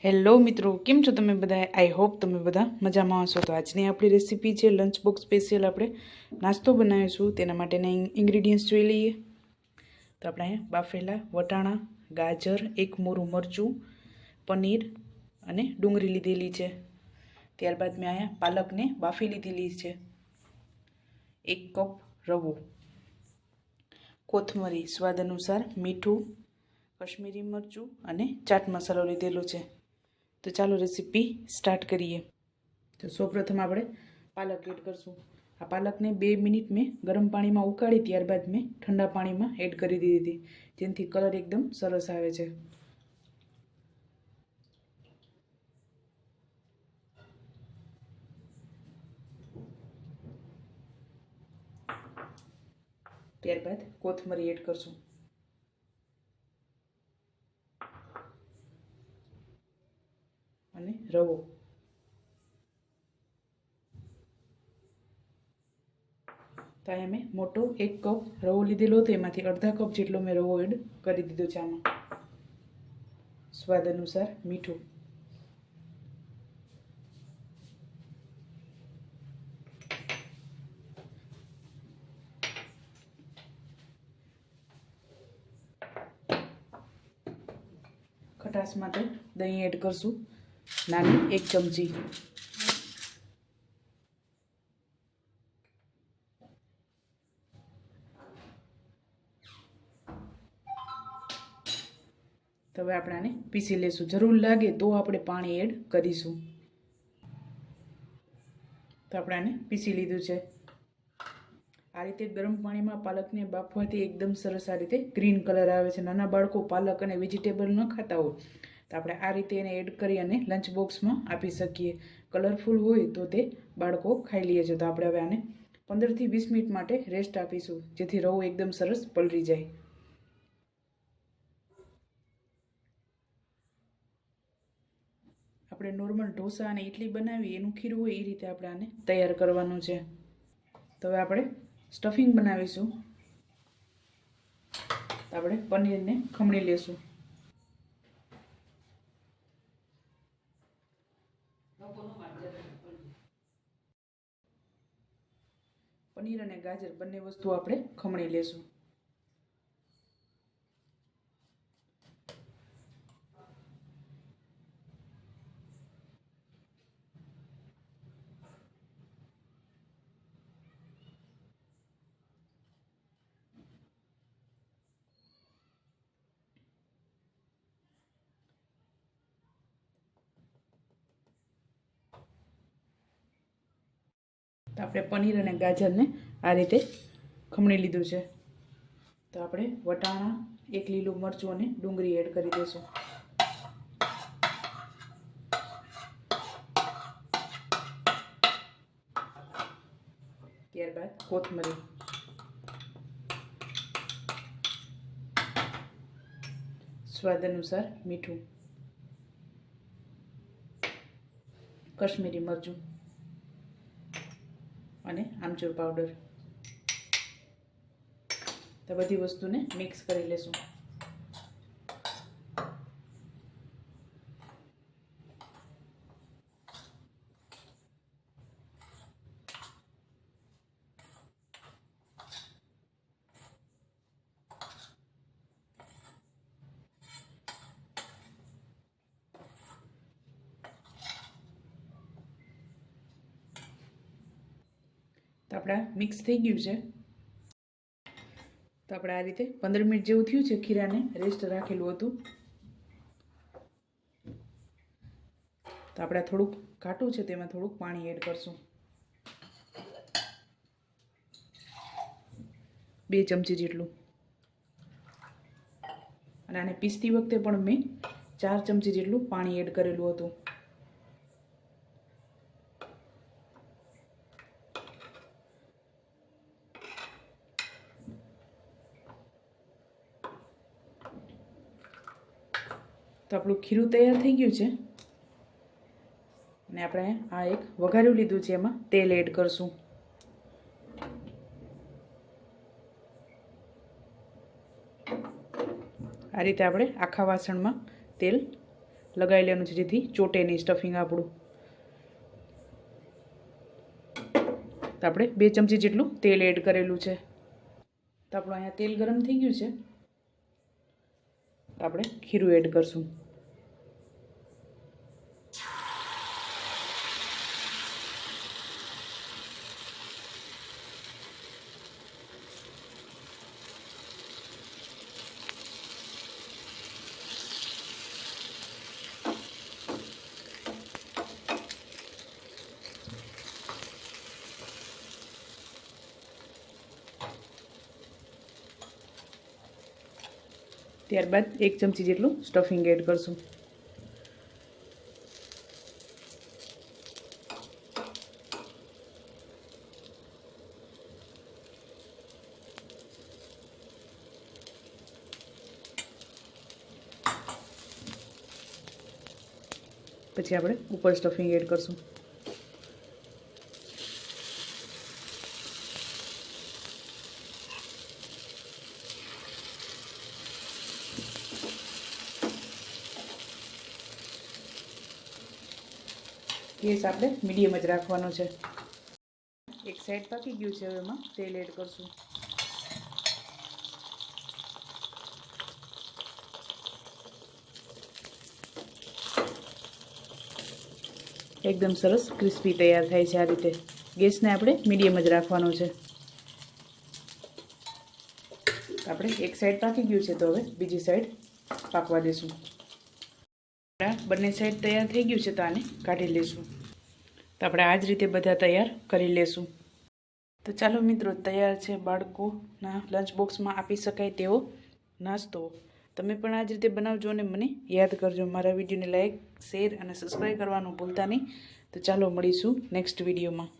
Hello મિત્રો, કેમ છો તમે બધા? આઈ હોપ તમે બધા મજામાં હશો. તો આજની આપણી રેસીપી છે લંચ બોક્સ સ્પેશિયલ. આપણે નાસ્તો બનાવીશું, તેના માટેના ઇન્ગ્રીડિયન્ટ્સ જોઈ લઈએ. તો આપણે અહીંયા બાફેલા વટાણા, ગાજર, એક મોરું મરચું, પનીર અને ડુંગળી લીધેલી છે. ત્યારબાદ મેં અહીંયા પાલકને બાફી લીધેલી છે. 1 કપ રવો, કોથમરી, સ્વાદ અનુસાર મીઠું, કશ્મીરી મરચું અને ચાટ મસાલો લીધેલો છે. તો ચાલો રેસીપી સ્ટાર્ટ કરીએ. તો સૌપ્રથમ આપણે પાલક એડ કરશું. આ પાલકને 2 મિનિટ મેં ગરમ પાણીમાં ઉકાળી ત્યારબાદ મેં ઠંડા પાણીમાં એડ કરી દીધી હતી, જેનાથી કલર એકદમ સરસ આવે છે. ત્યારબાદ કોથમરી એડ કરશું અને રવો. તો અહીંયા મેં મોટો 1 કપ રવો લીધેલો હતો, એમાંથી અડધા કપ જેટલો મેં રવો એડ કરી દીધો છે. આમાં સ્વાદ અનુસાર મીઠું, ખટાશ માટે દહીં એડ કરશું, નાની 1 ચમચી. તો હવે આપણે આને પીસી લેશું. જરૂર લાગે તો આપણે પાણી એડ કરીશું. તો આપણે આને પીસી લીધું છે. આ રીતે ગરમ પાણીમાં પાલકને બાફવાથી એકદમ સરસ આ રીતે ગ્રીન કલર આવે છે. નાના બાળકો પાલક અને વેજીટેબલ ન ખાતા હોય તો આપણે આ રીતે એને એડ કરી અને લંચ બોક્સમાં આપી શકીએ. કલરફુલ હોય તો તે બાળકો ખાઈ લે છે. તો આપણે હવે આને 15 થી 20 મિનિટ માટે રેસ્ટ આપીશું, જેથી રવો એકદમ સરસ પલળી જાય. આપણે નોર્મલ ઢોસા અને ઇડલી બનાવી એનું ખીરું હોય એ રીતે આપણે આને તૈયાર કરવાનું છે. તો હવે આપણે સ્ટફિંગ બનાવીશું. તો આપણે પનીરને ખમણી લેશું. પનીર અને ગાજર બંને વસ્તુ આપણે ખમણી લેશું. તો આપણે પનીર અને ગાજરને આ રીતે ખમણી લીધું છે. તો આપણે વટાણા, 1 લીલું મરચું અને ડુંગળી એડ કરી દઈશું. ત્યારબાદ કોથમરી, સ્વાદ અનુસાર મીઠું, કશ્મીરી મરચું અને આમચૂર પાવડર. તો બધી વસ્તુને મિક્સ કરી લેશું. તો આપણે મિક્સ થઈ ગયું છે. તો આપણે આ રીતે 15 મિનિટ જેવું થયું છે. ખીરાને રેસ્ટ રાખેલું હતું. તો આપણે થોડુંક ઘાટું છે, તેમાં થોડુંક પાણી એડ કરશું. 2 ચમચી જેટલું. અને આને પીસતી વખતે પણ મેં 4 ચમચી જેટલું પાણી એડ કરેલું હતું. તો આપણું ખીરું તૈયાર થઈ ગયું છે. અને આપણે આ એક વઘાર્યું લીધું છે, એમાં તેલ એડ કરશું. આ રીતે આપણે આખા વાસણમાં તેલ લગાવી લેવાનું છે જેથી ચોટે નહીં સ્ટફિંગ આપણું. તો આપણે 2 ચમચી જેટલું તેલ એડ કરેલું છે. તો આપણું અહીંયા તેલ ગરમ થઈ ગયું છે. તો આપણે ખીરું એડ કરશું. ત્યારબાદ 1 ચમચી જેટલું સ્ટફિંગ એડ કરશું. પછી આપણે ઉપર સ્ટફિંગ એડ કરશું. ગેસ આપણે મીડિયમ જ રાખવાનો છે. એક સાઈડ પાકી ગયું છે. હવે એમાં તેલ એડ કરશું. એકદમ સરસ ક્રિસ્પી તૈયાર થાય છે આ રીતે. ગેસને આપણે મીડિયમ જ રાખવાનો છે. આપણે એક સાઈડ પાકી ગયું છે તો હવે બીજી સાઈડ પાકવા દેશું. બંને સાઈડ તૈયાર થઈ ગયું છે તો આને કાઢી લેશું. તો આપણે આ જ રીતે બધા તૈયાર કરી લેશું. તો ચાલો મિત્રો, તૈયાર છે બાળકોના લંચ બોક્સમાં આપી શકાય તેવો નાસ્તો. તમે પણ આ જ રીતે બનાવજો અને મને યાદ કરજો. મારા વિડીયોને લાઈક, શેર અને સબસ્ક્રાઈબ કરવાનું ભૂલતા નહીં. તો ચાલો મળીશું નેક્સ્ટ વિડીયોમાં.